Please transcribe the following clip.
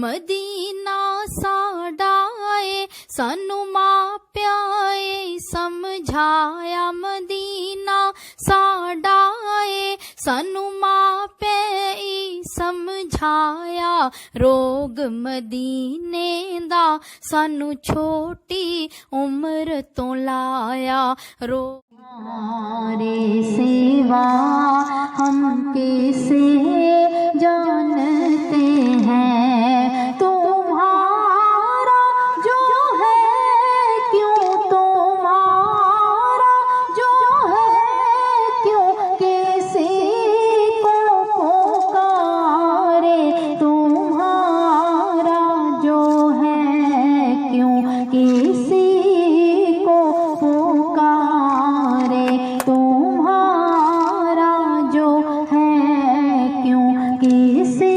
ਮਦੀਨਾ ਸਾਡਾ ਏ ਸਾਨੂੰ ਮਾਪਿਆਂ ਏ ਸਮਝਾਇਆ, ਮਦੀਨਾ ਸਾਡਾ ਏ ਸਾਨੂੰ ਮਾਪਿਆਂ ਏ ਸਮਝਾਇਆ, ਰੋਗ ਮਦੀਨੇ ਦਾ ਸਾਨੂੰ ਛੋਟੀ ਉਮਰ ਤੋਂ ਲਾਇਆ, हमारे सिवा हम कैसे जानते हैं तुम्हारा जो है, क्यों तुम्हारा जो है, क्यों कैसे को पुकारे तुम्हारा जो है, क्यों कैसे को पुकारे तुम्हारा जो है, क्यों किसी